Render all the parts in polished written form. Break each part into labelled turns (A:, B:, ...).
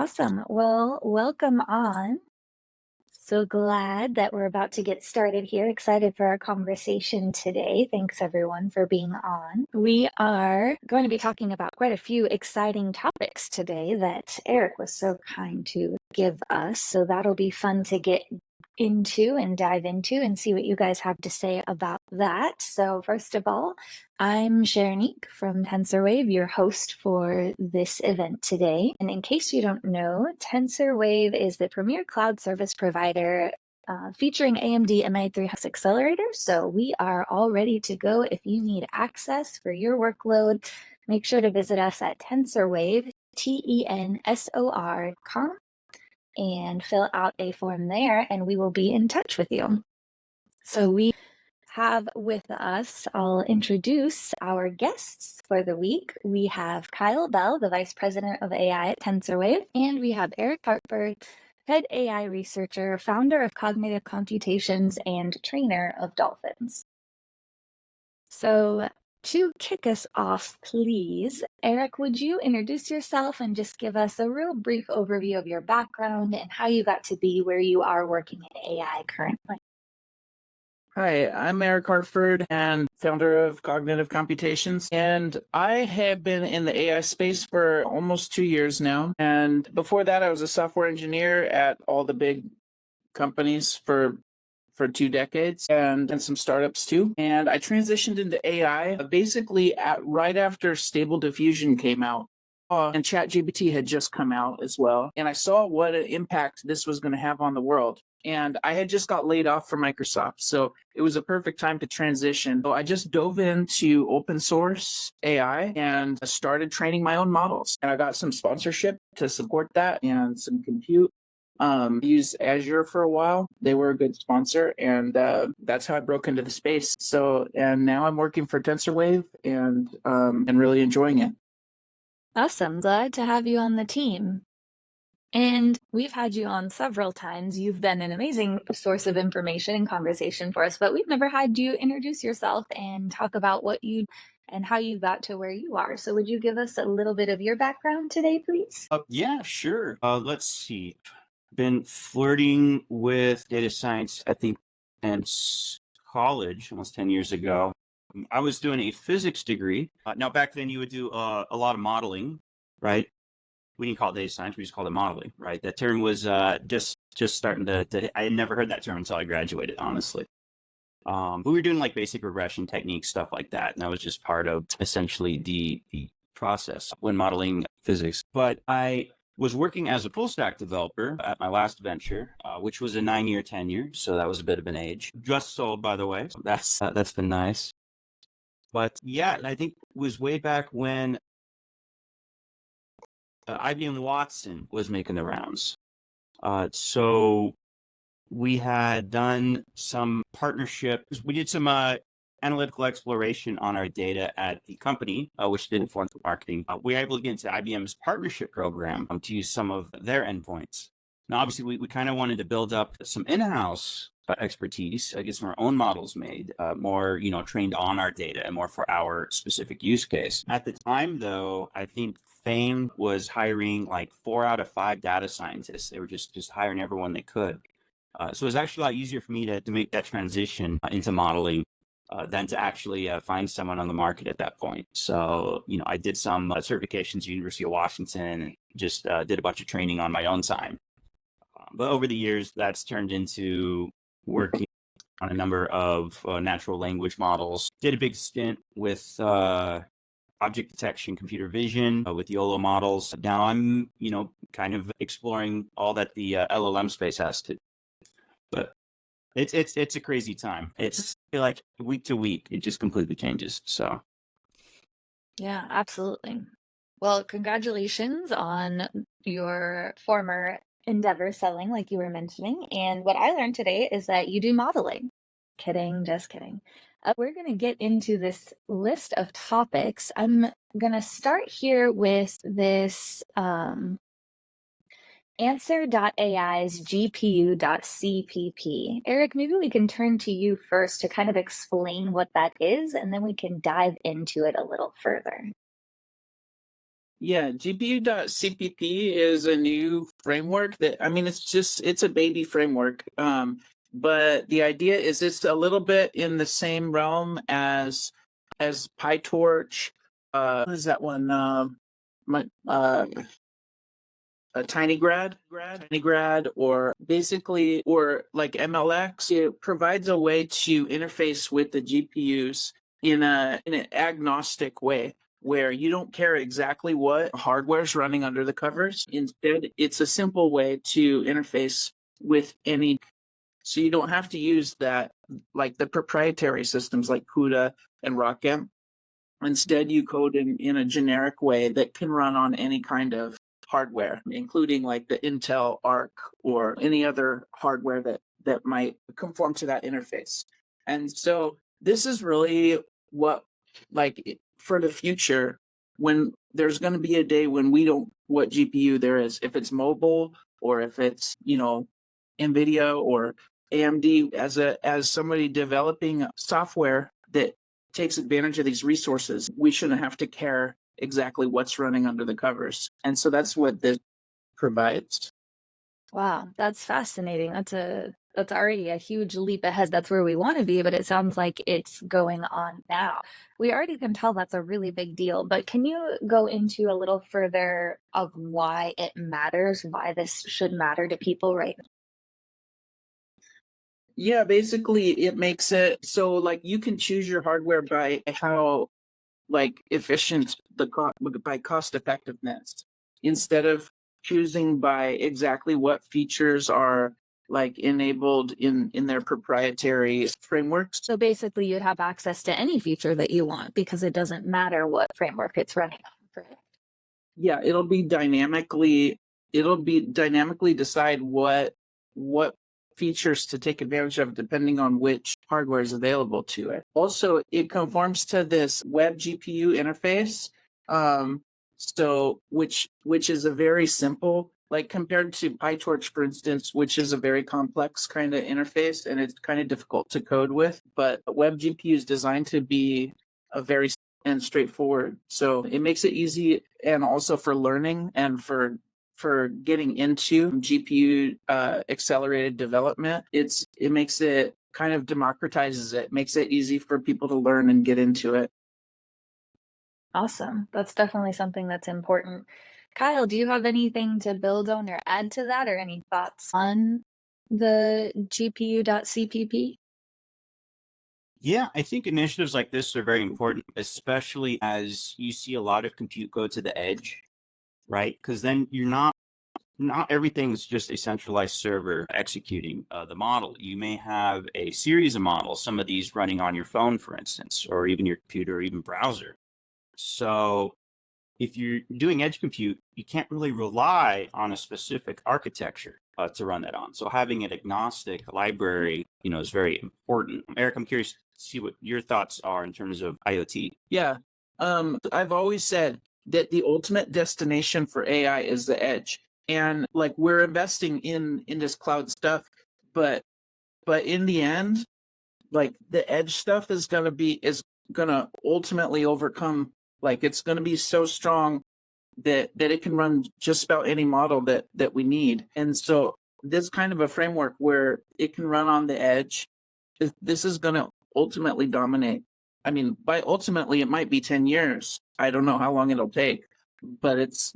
A: Awesome. Well, welcome on. So glad that we're about to get started here. Excited for our conversation today. Thanks everyone for being on. We are going to be talking about quite a few exciting topics today that Eric was so kind to give us. So that'll be fun to get into and dive into and see what you guys have to say about that. So first of all, I'm Sharonique from TensorWave, your host for this event today. And in case you don't know, TensorWave is the premier cloud service provider featuring AMD MI300 accelerators. So we are all ready to go. If you need access for your workload, make sure to visit us at TensorWave, TENSOR.com, and fill out a form there, and we will be in touch with you. So we have with us, I'll introduce our guests for the week. We have Kyle Bell, the Vice President of AI at TensorWave, and we have Eric Hartford, Head AI Researcher, founder of Cognitive Computations, and trainer of Dolphins. So to kick us off, please, Eric, would you introduce yourself and just give us a real brief overview of your background and how you got to be where you are working in AI currently?
B: Hi, I'm Eric Hartford and founder of Cognitive Computations. And I have been in the AI space for almost 2 years now. And before that, I was a software engineer at all the big companies for 2 decades and some startups too. And I transitioned into AI basically right after Stable Diffusion came out. And ChatGPT had just come out as well. And I saw what an impact this was going to have on the world. And I had just got laid off from Microsoft. So it was a perfect time to transition. So I just dove into open source AI and started training my own models. And I got some sponsorship to support that and some compute. Used Azure for a while. They were a good sponsor, and that's how I broke into the space. So, and now I'm working for TensorWave and really enjoying it.
A: Awesome. Glad to have you on the team. And we've had you on several times. You've been an amazing source of information and conversation for us, but we've never had you introduce yourself and talk about what you and how you got to where you are. So would you give us a little bit of your background today, please?
C: Yeah, sure. Let's see. Been flirting with data science, I think, since college, almost 10 years ago. I was doing a physics degree. Now, back then, you would do a lot of modeling, right? We didn't call it data science. We just called it modeling, right? That term was just starting to. I had never heard that term until I graduated, honestly. But we were doing like basic regression techniques, stuff like that. And that was just part of essentially the process when modeling physics. But I was working as a full stack developer at my last venture, which was a 9-year tenure. So that was a bit of an age. Just sold, by the way. So that's been nice. But yeah, I think it was way back when IBM Watson was making the rounds. So we had done some partnerships. We did some analytical exploration on our data at the company, which did inform the marketing. We were able to get into IBM's partnership program to use some of their endpoints. Now, obviously, we kind of wanted to build up some in-house expertise, get some of our own models made, more, trained on our data and more for our specific use case. At the time, though, I think Fame was hiring like 4 out of 5 data scientists. They were just hiring everyone they could. So it was actually a lot easier for me to make that transition into modeling than to actually find someone on the market at that point. So, I did some certifications at University of Washington and just did a bunch of training on my own time. But over the years, that's turned into working on a number of natural language models. Did a big stint with object detection, computer vision with YOLO models. Now I'm, kind of exploring all that the LLM space has to. But it's a crazy time. It's like week to week, it just completely changes. So
A: Yeah, absolutely. Well, congratulations on your former endeavor selling, like you were mentioning. And what I learned today is that you do modeling. Kidding, just kidding. We're going to get into this list of topics. I'm going to start here with this Answer.ai's GPU.cpp. Eric, maybe we can turn to you first to kind of explain what that is, and then we can dive into it a little further.
B: Yeah, GPU.cpp is a new framework that, I mean, it's a baby framework. But the idea is it's a little bit in the same realm as PyTorch. What is that one? My a tiny grad, or basically, or like MLX. It provides a way to interface with the GPUs in an agnostic way, where you don't care exactly what hardware's running under the covers. Instead, it's a simple way to interface with any. So you don't have to use that, like the proprietary systems like CUDA and ROCm. Instead, you code in a generic way that can run on any kind of hardware, including like the Intel Arc or any other hardware that might conform to that interface. And so this is really what, like, for the future, when there's going to be a day when we don't what GPU there is, if it's mobile or if it's, NVIDIA or AMD, as somebody developing software that takes advantage of these resources, we shouldn't have to care exactly what's running under the covers. And so that's what this provides.
A: Wow, that's fascinating. That's already a huge leap ahead. That's where we want to be, but it sounds like it's going on now. We already can tell that's a really big deal, but can you go into a little further of why it matters, why this should matter to people right now?
B: Yeah, basically it makes it so, like, you can choose your hardware by how, like, efficient by cost effectiveness, instead of choosing by exactly what features are, like, enabled in their proprietary frameworks.
A: So basically, you'd have access to any feature that you want because it doesn't matter what framework it's running on. Correct?
B: Yeah, it'll be dynamically decide what features to take advantage of depending on which hardware is available to it. Also, it conforms to this web GPU interface. So which is a very simple, like, compared to PyTorch, for instance, which is a very complex kind of interface and it's kind of difficult to code with. But web GPU is designed to be a very and straightforward. So it makes it easy, and also for learning and for getting into GPU accelerated development. It makes it, kind of democratizes it, makes it easy for people to learn and get into it.
A: Awesome. That's definitely something that's important. Kyle, do you have anything to build on or add to that, or any thoughts on the GPU.cpp?
C: Yeah, I think initiatives like this are very important, especially as you see a lot of compute go to the edge, right? Because then you're not everything's just a centralized server executing the model. You may have a series of models, some of these running on your phone, for instance, or even your computer, or even browser. So if you're doing edge compute, you can't really rely on a specific architecture to run that on. So having an agnostic library, is very important. Eric, I'm curious to see what your thoughts are in terms of IoT.
B: Yeah. I've always said that the ultimate destination for AI is the edge. And, like, we're investing in this cloud stuff, but in the end, like, the edge stuff is gonna ultimately overcome, like, it's gonna be so strong that it can run just about any model that we need. And so this kind of a framework where it can run on the edge, this is gonna ultimately dominate. I mean, by ultimately it might be 10 years. I don't know how long it'll take, but it's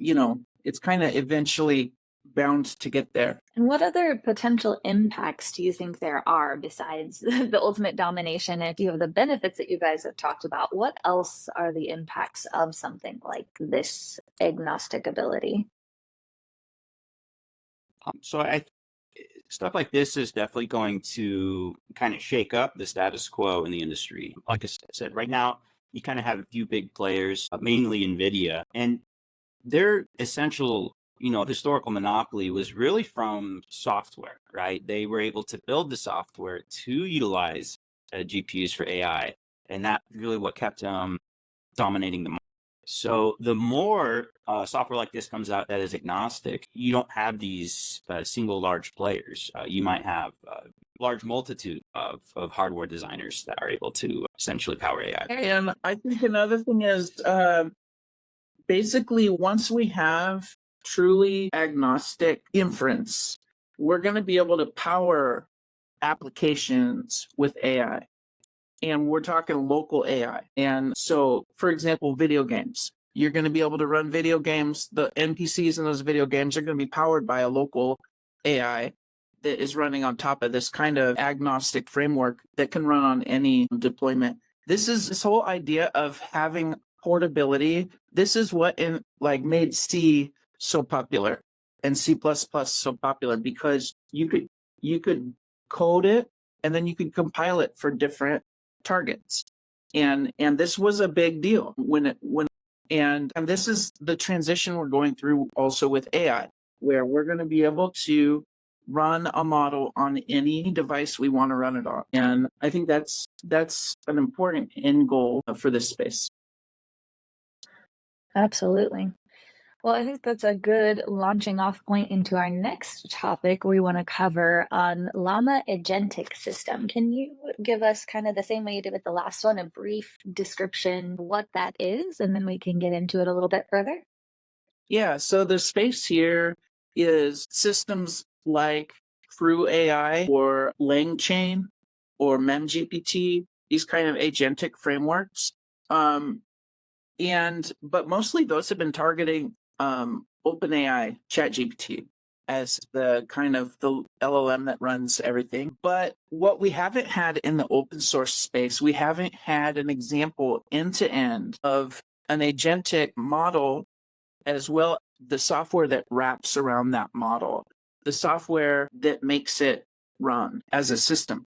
B: kind of eventually bound to get there.
A: And what other potential impacts do you think there are besides the ultimate domination? And if you have the benefits that you guys have talked about, what else are the impacts of something like this agnostic ability?
C: So stuff like this is definitely going to kind of shake up the status quo in the industry. Like I said, right now, you kind of have a few big players, mainly NVIDIA, and their essential, historical monopoly was really from software, right? They were able to build the software to utilize GPUs for AI, and that really what kept them dominating the market. So the more software like this comes out that is agnostic, you don't have these single large players. You might have a large multitude of hardware designers that are able to essentially power AI.
B: And I think another thing is basically, once we have truly agnostic inference, we're going to be able to power applications with AI. And we're talking local AI. And so, for example, video games. You're going to be able to run video games. The NPCs in those video games are going to be powered by a local AI that is running on top of this kind of agnostic framework that can run on any deployment. This whole idea of having portability. This is what made C so popular and C++ so popular, because you could code it and then you could compile it for different targets. And this was a big deal and this is the transition we're going through also with AI, where we're going to be able to run a model on any device we want to run it on. And I think that's an important end goal for this space.
A: Absolutely. Well, I think that's a good launching off point into our next topic we want to cover on Llama Agentic System. Can you give us, kind of the same way you did with the last one, a brief description of what that is, and then we can get into it a little bit further?
B: Yeah, so the space here is systems like Crew AI or LangChain or MemGPT, these kind of agentic frameworks. But mostly those have been targeting OpenAI ChatGPT as the kind of the LLM that runs everything. But what we haven't had in the open source space, we haven't had an example end to end of an agentic model, as well the software that wraps around that model, the software that makes it run as a system.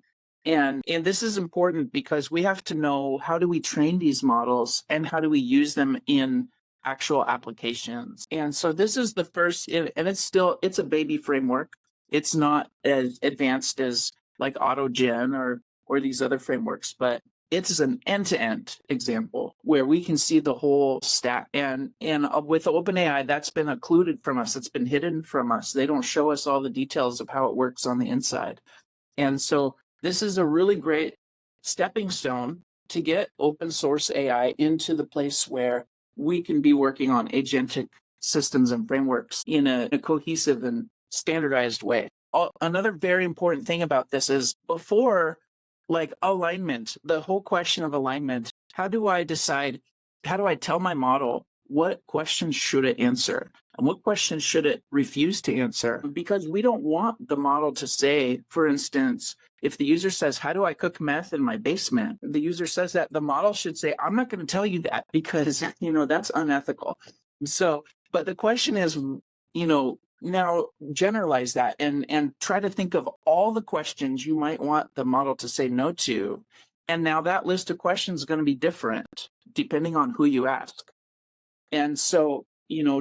B: And this is important because we have to know, how do we train these models and how do we use them in actual applications? And so this is the first, and it's a baby framework. It's not as advanced as like AutoGen or these other frameworks, but it's an end-to-end example where we can see the whole stack. And with OpenAI, that's been occluded from us. It's been hidden from us. They don't show us all the details of how it works on the inside. And so this is a really great stepping stone to get open source AI into the place where we can be working on agentic systems and frameworks in a cohesive and standardized way. Another very important thing about this is, before, like, alignment, the whole question of alignment, how do I tell my model what questions should it answer and what questions should it refuse to answer? Because we don't want the model to say, for instance, if the user says, how do I cook meth in my basement? The user says that, the model should say, I'm not going to tell you that because, that's unethical. So, but the question is, now generalize that and try to think of all the questions you might want the model to say no to. And now that list of questions is going to be different depending on who you ask. And so,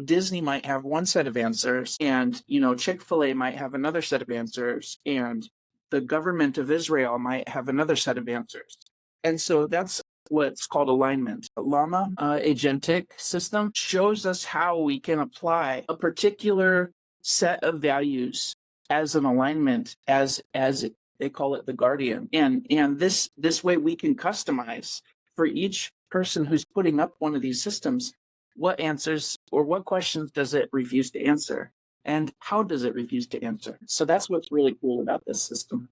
B: Disney might have one set of answers, and, Chick-fil-A might have another set of answers, and the government of Israel might have another set of answers. And so that's what's called alignment. Llama Agentic System shows us how we can apply a particular set of values as an alignment, as they call it the guardian. And this way we can customize for each person who's putting up one of these systems, what answers or what questions does it refuse to answer? And how does it refuse to answer? So that's what's really cool about this system.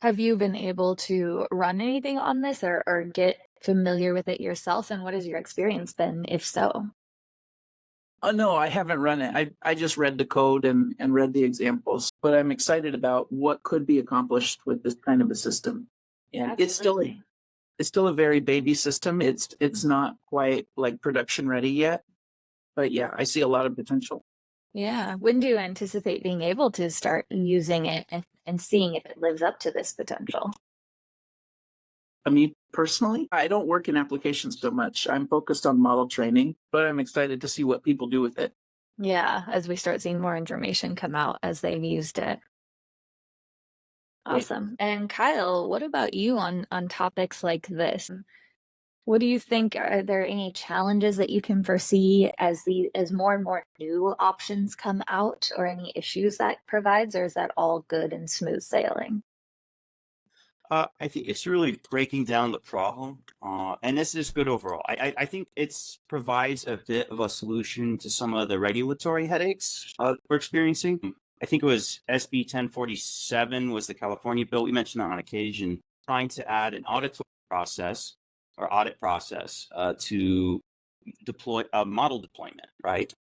A: Have you been able to run anything on this or get familiar with it yourself? And what has your experience been, if so?
B: No, I haven't run it. I just read the code and read the examples, but I'm excited about what could be accomplished with this kind of a system. And
A: Absolutely.
B: it's still a very baby system. It's not quite like production ready yet, but yeah, I see a lot of potential.
A: Yeah. When do you anticipate being able to start using it and seeing if it lives up to this potential?
B: I mean, personally, I don't work in applications so much. I'm focused on model training, but I'm excited to see what people do with it.
A: Yeah, as we start seeing more information come out as they've used it.
B: Right.
A: Awesome. And Kyle, what about you on topics like this? What do you think? Are there any challenges that you can foresee as more and more new options come out, or any issues that provides, or is that all good and smooth sailing?
C: I think it's really breaking down the problem, and this is good overall. I think it provides a bit of a solution to some of the regulatory headaches we're experiencing. I think it was SB 1047 was the California bill. We mentioned that on occasion, trying to add an audit process to deploy model deployment, right?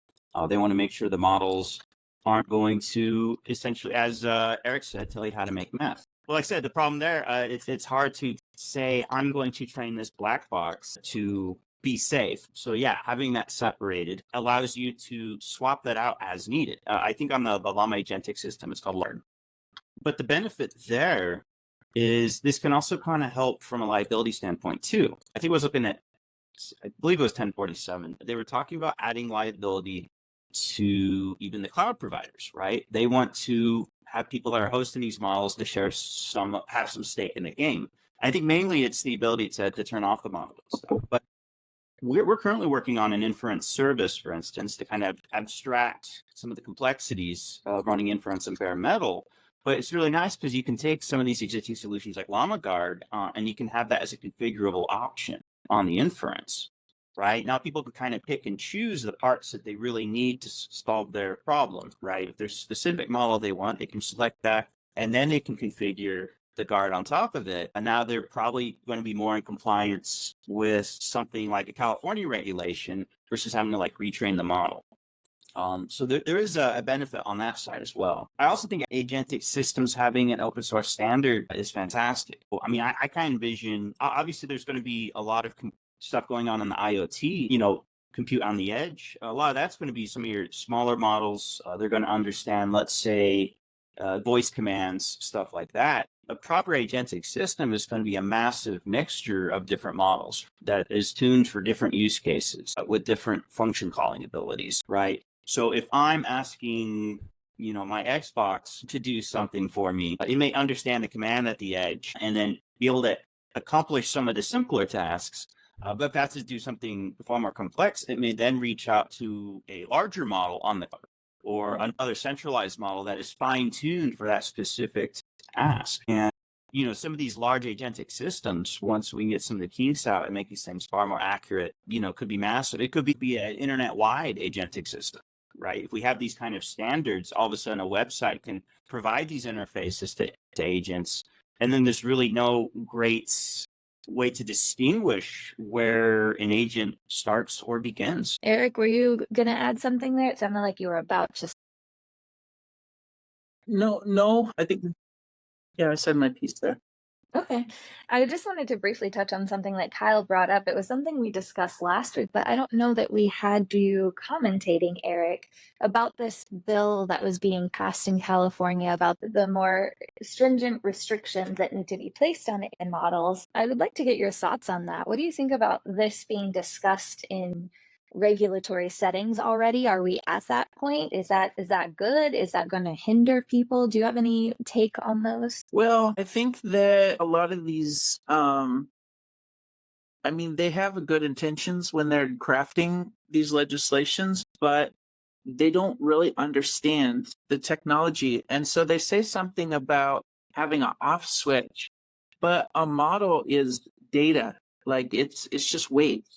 C: They want to make sure the models aren't going to essentially, as Eric said, tell you how to make math. Well, like I said, the problem there, it's hard to say, I'm going to train this black box to be safe. So yeah, having that separated allows you to swap that out as needed. I think on the Llama Agentic System, it's called Large. But the benefit there is this can also kind of help from a liability standpoint too. I think I was looking at, I believe it was 1047. They were talking about adding liability to even the cloud providers, right? They want to have people that are hosting these models to have some stake in the game. I think mainly it's the ability to turn off the model and stuff. But we're currently working on an inference service, for instance, to kind of abstract some of the complexities of running inference in bare metal. But it's really nice because you can take some of these existing solutions like Llama Guard, and you can have that as a configurable option on the inference. Right now, people can kind of pick and choose the parts that they really need to solve their problem. Right, if there's a specific model they want, they can select that, and then they can configure the guard on top of it. And now they're probably going to be more in compliance with something like a California regulation versus having to like retrain the model. So there is a benefit on that side as well. I also think agentic systems having an open source standard is fantastic. Well, I mean, I kind of envision, obviously there's going to be a lot of stuff going on in the IoT, compute on the edge. A lot of that's going to be some of your smaller models. They're going to understand, let's say, voice commands, stuff like that. A proper agentic system is going to be a massive mixture of different models that is tuned for different use cases with different function calling abilities, right? So if I'm asking, my Xbox to do something for me, it may understand the command at the edge and then be able to accomplish some of the simpler tasks. But if that's to do something far more complex, it may then reach out to a larger model on the cloud or another centralized model that is fine-tuned for that specific task. And, some of these large agentic systems, once we can get some of the kinks out and make these things far more accurate, could be massive. It could be an internet-wide agentic system, right? If we have these kind of standards, all of a sudden a website can provide these interfaces to agents. And then there's really no great way to distinguish where an agent starts or begins.
A: Eric, were you going to add something there? It sounded like you were about to.
B: No, I think, yeah, I said my piece there.
A: Okay. I just wanted to briefly touch on something that Kyle brought up. It was something we discussed last week, but I don't know that we had you commentating, Eric, about this bill that was being passed in California about the more stringent restrictions that need to be placed on AI models. I would like to get your thoughts on that. What do you think about this being discussed in regulatory settings already? Are we at that point? Is that good? Is that going to hinder people? Do you have any take on those?
B: Well, I think that a lot of these, they have good intentions when they're crafting these legislations, but they don't really understand the technology. And so they say something about having an off switch, but a model is data. Like it's just weight,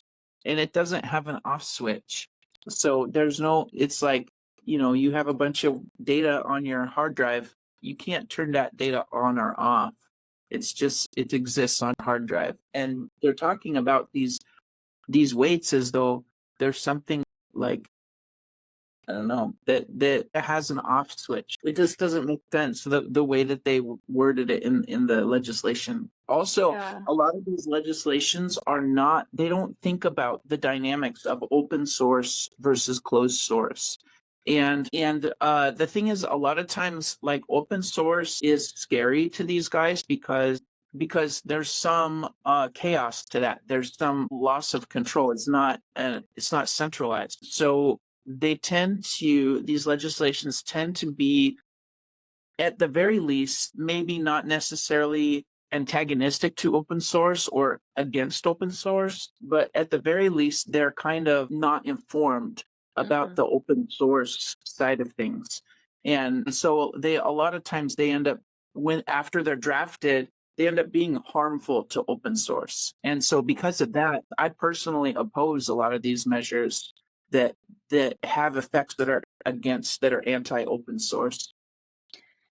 B: and it doesn't have an off switch. So it's like, you have a bunch of data on your hard drive. You can't turn that data on or off. It exists on hard drive. And they're talking about these weights as though there's something like, I don't know, that has an off switch. It just doesn't make sense, the way that they worded it in the legislation. Also,
A: Yeah.
B: a lot of these legislations they don't think about the dynamics of open source versus closed source. And the thing is, a lot of times, like, open source is scary to these guys because there's some chaos to that. There's some loss of control. It's not centralized. So these legislations tend to be, at the very least, maybe not necessarily antagonistic to open source or against open source, but at the very least, they're kind of not informed about the open source side of things. And so a lot of times they end up, after they're drafted, they end up being harmful to open source. And so because of that, I personally oppose a lot of these measures that have effects that are anti-open source.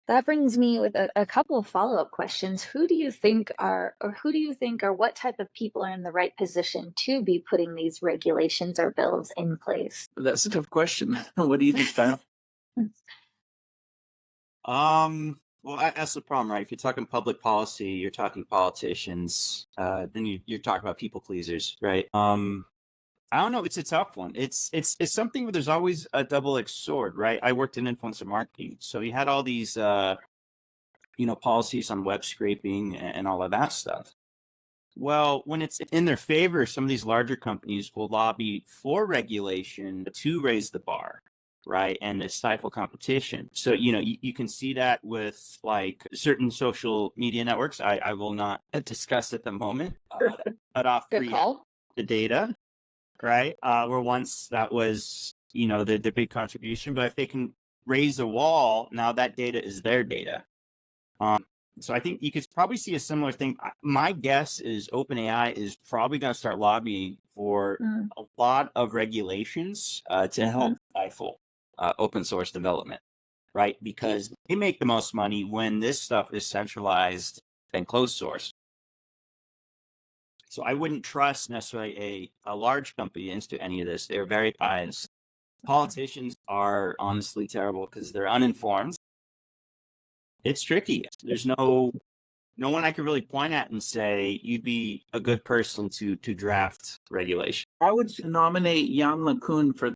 A: That brings me with a couple of follow-up questions. Who do you think are what type of people are in the right position to be putting these regulations or bills in place?
B: That's a tough question. What do you think, Kyle?
C: Well, that's the problem, right? If you're talking public policy, you're talking politicians, then you're talking about people pleasers, right? I don't know. It's a tough one. It's something where there's always a double-edged sword, right? I worked in influencer marketing, so you had all these, policies on web scraping and all of that stuff. Well, when it's in their favor, some of these larger companies will lobby for regulation to raise the bar, right? And to stifle competition. So, you can see that with like certain social media networks. I will not discuss at the moment, but off
A: Good call.
C: the data, right? Where once that was, the big contribution, but if they can raise a wall, now that data is their data. So I think you could probably see a similar thing. My guess is OpenAI is probably going to start lobbying for a lot of regulations to help stifle open source development, right? Because they make the most money when this stuff is centralized and closed source. So I wouldn't trust necessarily a large company into any of this. They're very biased. Politicians are honestly terrible because they're uninformed. It's tricky. There's no one I could really point at and say you'd be a good person to draft regulation.
B: I would nominate Jan LeCun for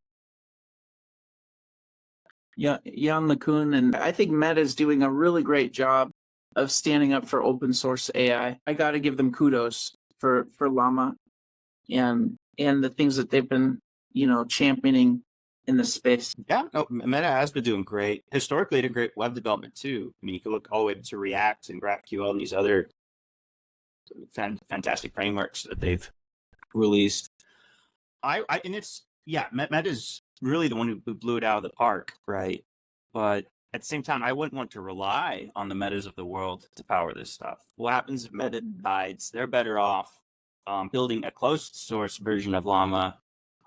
B: Jan LeCun, and I think Meta's doing a really great job of standing up for open source AI. I got to give them kudos for Llama and the things that they've been, championing in the space.
C: Yeah, no, Meta has been doing great. Historically, they did great web development too. I mean, you can look all the way to React and GraphQL and these other fantastic frameworks that they've released. Meta's really the one who blew it out of the park, right? But at the same time, I wouldn't want to rely on the Metas of the world to power this stuff. What happens if Meta decides they're better off building a closed source version of Llama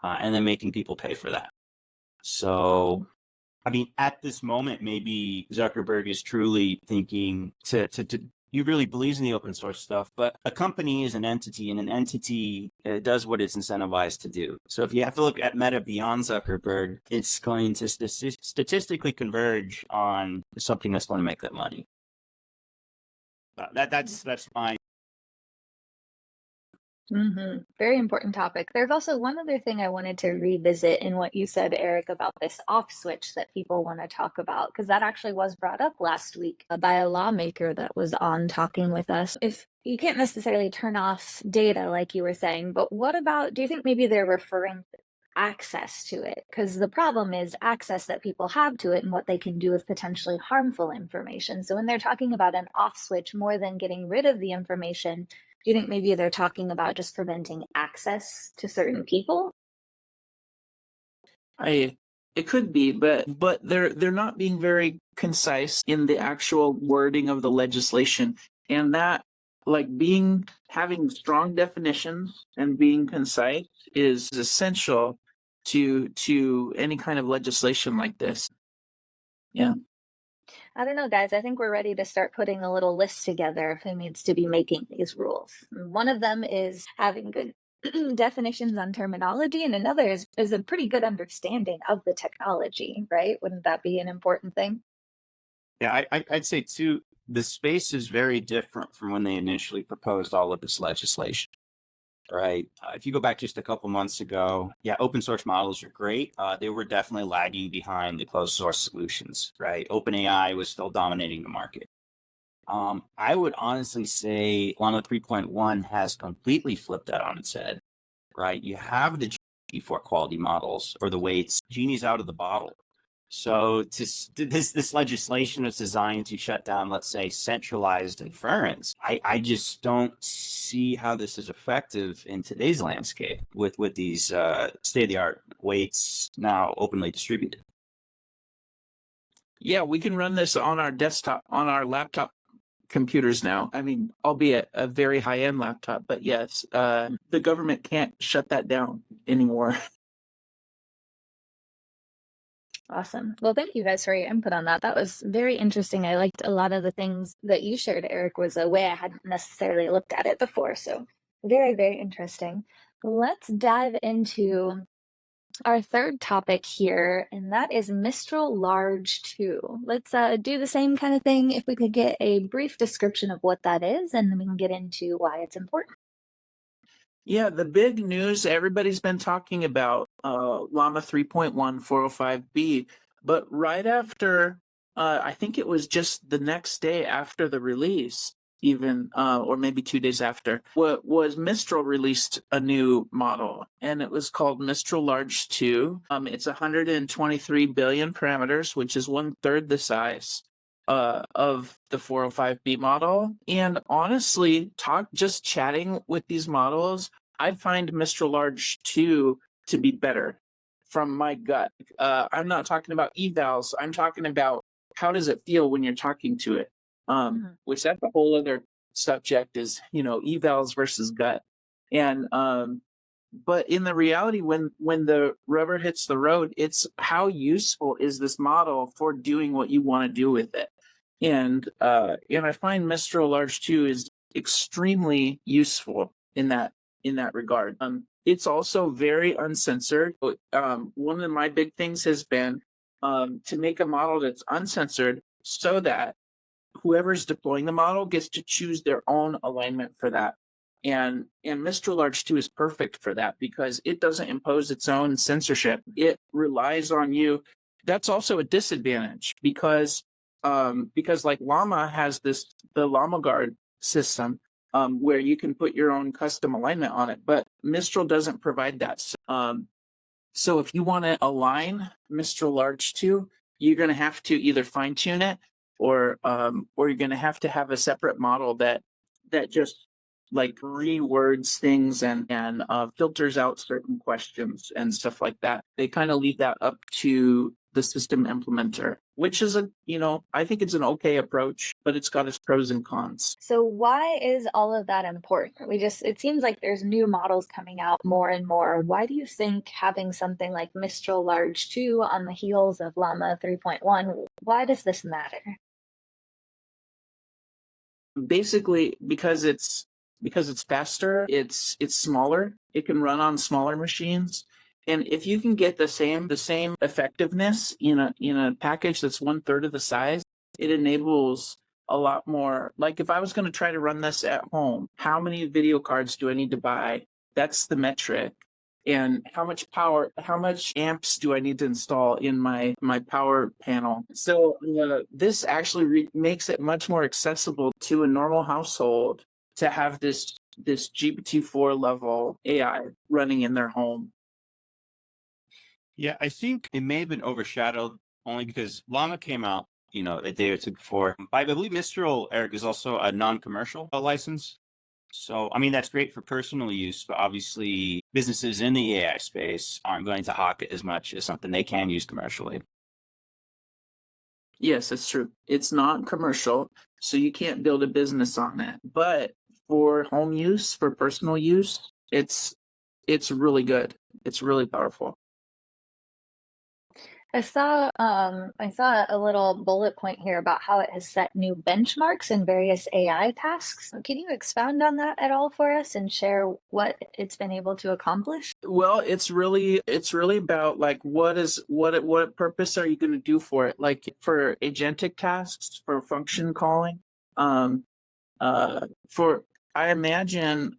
C: and then making people pay for that? So, I mean, at this moment, maybe Zuckerberg is truly thinking he really believes in the open source stuff, but a company is an entity, and an entity does what it's incentivized to do. So if you have to look at Meta beyond Zuckerberg, it's going to statistically converge on something that's going to make that money. That's my.
A: Very important topic. There's also one other thing I wanted to revisit in what you said, Eric, about this off switch that people want to talk about, because that actually was brought up last week by a lawmaker that was on talking with us. If you can't necessarily turn off data like you were saying, but do you think maybe they're referring to access to it? Because the problem is access that people have to it and what they can do with potentially harmful information. So when they're talking about an off switch, more than getting rid of the information, do you think maybe they're talking about just preventing access to certain people?
B: It could be, but they're not being very concise in the actual wording of the legislation, and that having strong definitions and being concise is essential to any kind of legislation like this. Yeah.
A: I don't know, guys. I think we're ready to start putting a little list together of who needs to be making these rules. One of them is having good definitions on terminology, and another is a pretty good understanding of the technology, right? Wouldn't that be an important thing?
C: Yeah, I'd say too, the space is very different from when they initially proposed all of this legislation. Right. If you go back just a couple months ago, open source models are great. They were definitely lagging behind the closed source solutions, right? OpenAI was still dominating the market. I would honestly say Llama 3.1 has completely flipped that on its head, right? You have the G4 quality models or the weights, genie's out of the bottle. So this legislation is designed to shut down, let's say, centralized inference. I just don't see how this is effective in today's landscape with these state-of-the-art weights now openly distributed.
B: Yeah, we can run this on our desktop, on our laptop computers now. I mean, albeit a very high-end laptop, but yes, the government can't shut that down anymore.
A: Awesome. Well, thank you guys for your input on that. That was very interesting. I liked a lot of the things that you shared, Eric, was a way I hadn't necessarily looked at it before. So very, very interesting. Let's dive into our third topic here, and that is Mistral Large 2. Let's do the same kind of thing. If we could get a brief description of what that is, and then we can get into why it's important.
B: Yeah, the big news everybody's been talking about Llama 3.1 405B, but right after, I think it was just the next day after the release, even, or maybe 2 days after, what was Mistral released a new model, and it was called Mistral Large 2. It's 123 billion parameters, which is 1/3 the size of the 405B model. And honestly, just chatting with these models, I find Mistral Large 2 to be better from my gut. I'm not talking about evals. I'm talking about how does it feel when you're talking to it. Which that's a whole other subject is, evals versus gut. And but in the reality, when the rubber hits the road, it's how useful is this model for doing what you want to do with it. And I find Mistral Large 2 is extremely useful in that regard. It's also very uncensored. One of my big things has been to make a model that's uncensored so that whoever's deploying the model gets to choose their own alignment for that. And Mistral Large 2 is perfect for that because it doesn't impose its own censorship. It relies on you. That's also a disadvantage because like Llama has the Llama Guard system where you can put your own custom alignment on it, but Mistral doesn't provide that. So if you want to align Mistral Large 2, you're going to have to either fine tune it or you're going to have a separate model that just like rewords things and filters out certain questions and stuff like that. They kind of leave that up to the system implementer, which is I think it's an okay approach, but it's got its pros and cons.
A: So why is all of that important? It seems like there's new models coming out more and more. Why do you think having something like Mistral Large 2 on the heels of Llama 3.1, why does this matter?
B: Basically, because it's faster, it's smaller, it can run on smaller machines. And if you can get the same effectiveness in a package that's 1/3 of the size, it enables a lot more. Like if I was going to try to run this at home, how many video cards do I need to buy? That's the metric. And how much amps do I need to install in my power panel? So this actually makes it much more accessible to a normal household to have this GPT-4 level AI running in their home.
C: Yeah, I think it may have been overshadowed only because Llama came out, a day or two before. I believe Mistral, Eric, is also a non-commercial license. So, I mean, that's great for personal use, but obviously businesses in the AI space aren't going to hawk it as much as something they can use commercially.
B: Yes, that's true. It's not commercial, so you can't build a business on it. But for home use, for personal use, it's really good. It's really powerful.
A: I saw a little bullet point here about how it has set new benchmarks in various AI tasks. Can you expound on that at all for us and share what it's been able to accomplish?
B: Well, it's really about like what purpose are you going to do for it? Like for agentic tasks, for function calling, for I imagine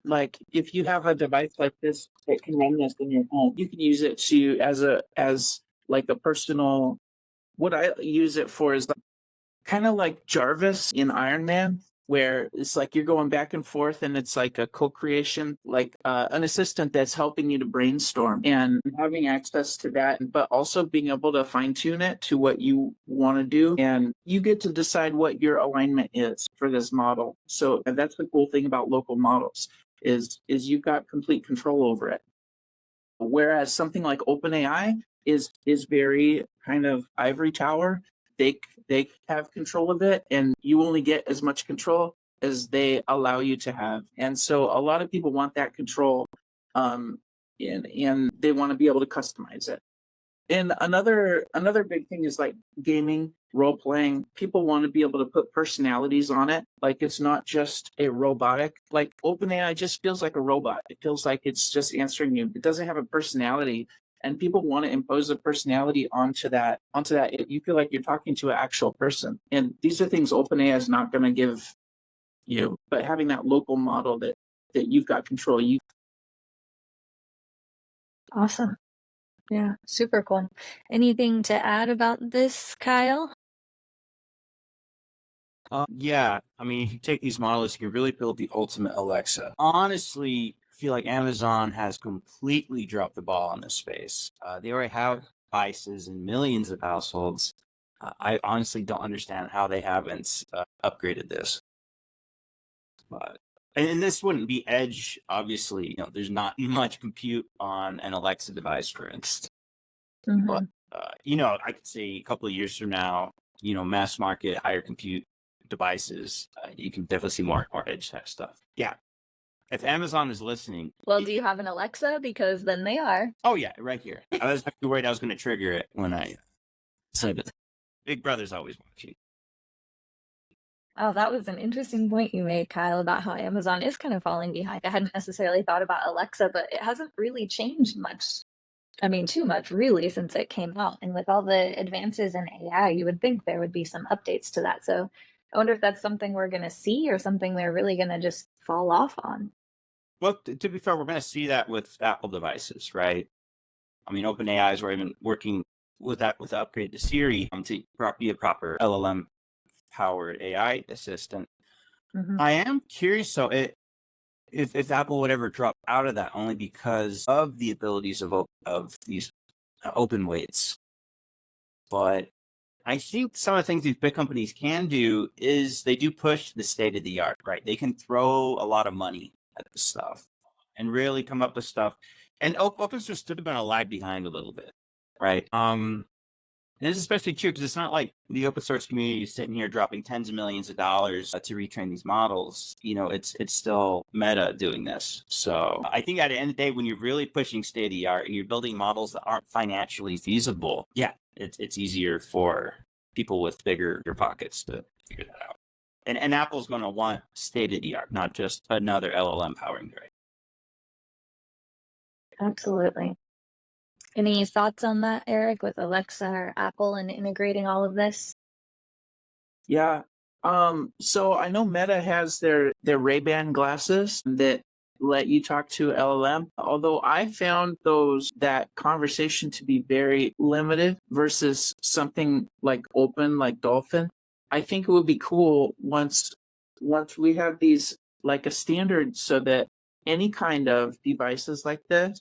B: like if you have a device like this that can run this in your home, you can use it to as like a personal. What I use it for is kind of like Jarvis in Iron Man, where it's like you're going back and forth and it's like a co-creation, like an assistant that's helping you to brainstorm and having access to that, but also being able to fine tune it to what you want to do. And you get to decide what your alignment is for this model. So that's the cool thing about local models is you've got complete control over it. Whereas something like OpenAI is very kind of ivory tower. they have control of it, and you only get as much control as they allow you to have. And so a lot of people want that control, and they want to be able to customize it. And another big thing is like gaming, role playing. People want to be able to put personalities on it. Like it's not just a robotic. Like OpenAI just feels like a robot. It feels like it's just answering you. It doesn't have a personality. And people want to impose a personality onto that. You feel like you're talking to an actual person. And these are things OpenAI is not going to give you. But having that local model that you've got control, you.
A: Awesome. Yeah, super cool. Anything to add about this, Kyle?
C: Yeah, I mean, if you take these models, you can really build the ultimate Alexa. Honestly, I feel like Amazon has completely dropped the ball on this space. They already have devices in millions of households. I honestly don't understand how they haven't upgraded this. But and this wouldn't be edge, obviously. You know, there's not much compute on an Alexa device, for instance.
A: Mhm.
C: But you know, I could say a couple of years from now, you know, mass market, higher compute devices, you can definitely see more edge type stuff. Yeah. If Amazon is listening,
A: Well, do you have an Alexa? Because then they are.
C: oh yeah, right here. I was actually worried I was going to trigger it when I said it. Big Brother's always watching.
A: Oh, that was an interesting point you made, Kyle, about how Amazon is kind of falling behind. I hadn't necessarily thought about Alexa, but it hasn't really changed much. I mean, too much, really, since it came out. And with all the advances in AI, you would think there would be some updates to that. So I wonder if that's something we're going to see or something they're really going to just fall off on.
C: Well, to be fair, we're going to see that with Apple devices, right? I mean, OpenAI is even working with that with the upgrade to Siri to be a proper LLM powered AI assistant.
A: Mhm.
C: I am curious, though, if Apple would ever drop out of that, only because of the abilities of these open weights. But I think some of the things these big companies can do is they do push the state of the art, right? They can throw a lot of money at this stuff and really come up with stuff. And open source should have been lag behind a little bit, right? And it's especially true because it's not like the open source community is sitting here dropping tens of millions of dollars to retrain these models. You know, it's still Meta doing this. So I think at the end of the day, when you're really pushing state of the art and you're building models that aren't financially feasible, yeah, it's easier for people with bigger pockets to figure that out. And Apple's going to want state of the art, not just another LLM powering grid.
A: Absolutely. Any thoughts on that, Eric, with Alexa or Apple and integrating all of this?
B: Yeah. So I know Meta has their Ray-Ban glasses that let you talk to LLM. Although I found that conversation to be very limited versus something like open, like Dolphin. I think it would be cool once we have these like a standard so that any kind of devices like this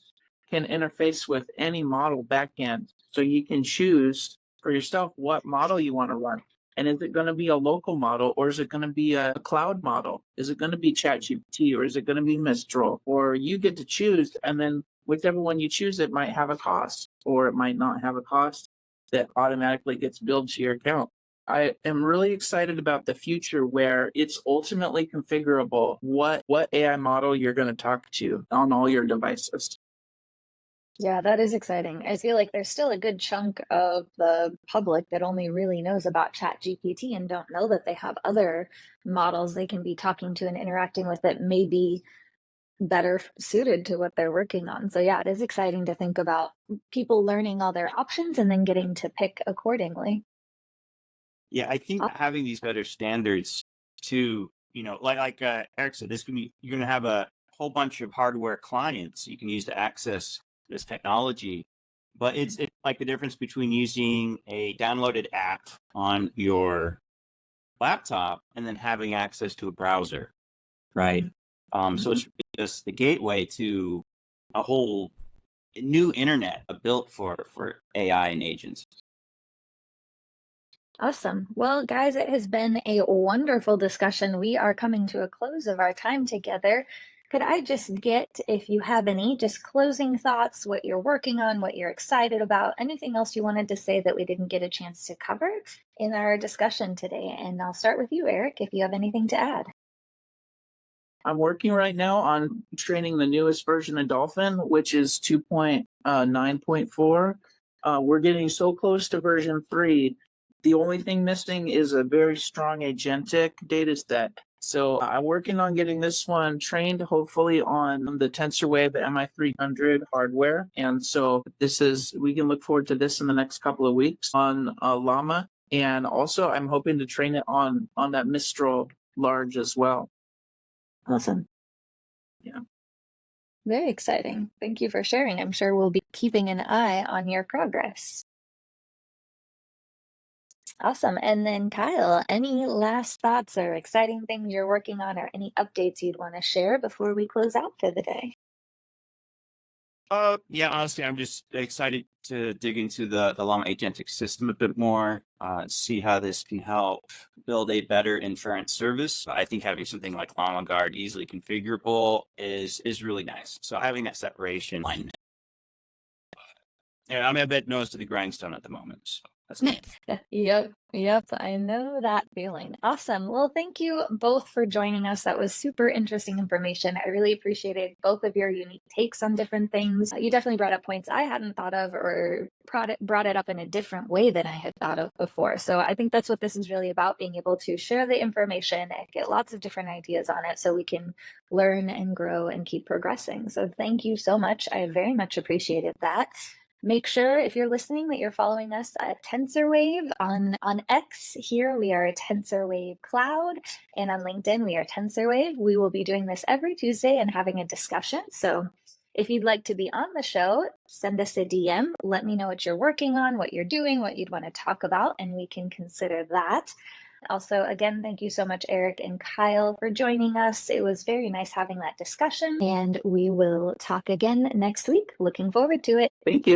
B: can interface with any model backend. So you can choose for yourself what model you want to run. And is it going to be a local model or is it going to be a cloud model? Is it going to be ChatGPT or is it going to be Mistral? Or you get to choose, and then whichever one you choose, it might have a cost or it might not have a cost that automatically gets billed to your account. I am really excited about the future where it's ultimately configurable what AI model you're going to talk to on all your devices.
A: Yeah, that is exciting. I feel like there's still a good chunk of the public that only really knows about ChatGPT and don't know that they have other models they can be talking to and interacting with that may be better suited to what they're working on. So yeah, it is exciting to think about people learning all their options and then getting to pick accordingly.
C: Yeah, I think having these better standards to, you know, like Eric said, you're going to have a whole bunch of hardware clients you can use to access this technology. But it's like the difference between using a downloaded app on your laptop and then having access to a browser, right? So it's just the gateway to a whole new internet built for AI and agents.
A: Awesome. Well, guys, it has been a wonderful discussion. We are coming to a close of our time together. Could I just get, if you have any, just closing thoughts, what you're working on, what you're excited about, anything else you wanted to say that we didn't get a chance to cover in our discussion today? And I'll start with you, Eric, if you have anything to add.
B: I'm working right now on training the newest version of Dolphin, which is 2.9.4. We're getting so close to version 3. The only thing missing is a very strong agentic data set. So I'm working on getting this one trained, hopefully on the TensorWave MI300 hardware. And so we can look forward to this in the next couple of weeks on Llama. And also I'm hoping to train it on that Mistral Large as well.
A: Awesome.
B: Yeah.
A: Very exciting. Thank you for sharing. I'm sure we'll be keeping an eye on your progress. Awesome. And then Kyle, any last thoughts or exciting things you're working on or any updates you'd want to share before we close out for the day?
C: Yeah, honestly, I'm just excited to dig into the Llama Agentic System a bit more, see how this can help build a better inference service. I think having something like Llama Guard easily configurable is really nice. So having that separation line. Yeah, I'm a bit nose to the grindstone at the moment. So that's nice.
A: Yep, I know that feeling. Awesome. Well, thank you both for joining us. That was super interesting information. I really appreciated both of your unique takes on different things. You definitely brought up points I hadn't thought of or brought it up in a different way than I had thought of before. So I think that's what this is really about, being able to share the information and get lots of different ideas on it so we can learn and grow and keep progressing. So thank you so much. I very much appreciated that. Make sure, if you're listening, that you're following us at TensorWave on X. Here we are a TensorWave Cloud, and on LinkedIn we are TensorWave. We will be doing this every Tuesday and having a discussion. So if you'd like to be on the show, send us a DM. Let me know what you're working on, what you're doing, what you'd want to talk about, and we can consider that. Also, again, thank you so much, Eric and Kyle, for joining us. It was very nice having that discussion, and we will talk again next week. Looking forward to it.
B: Thank you.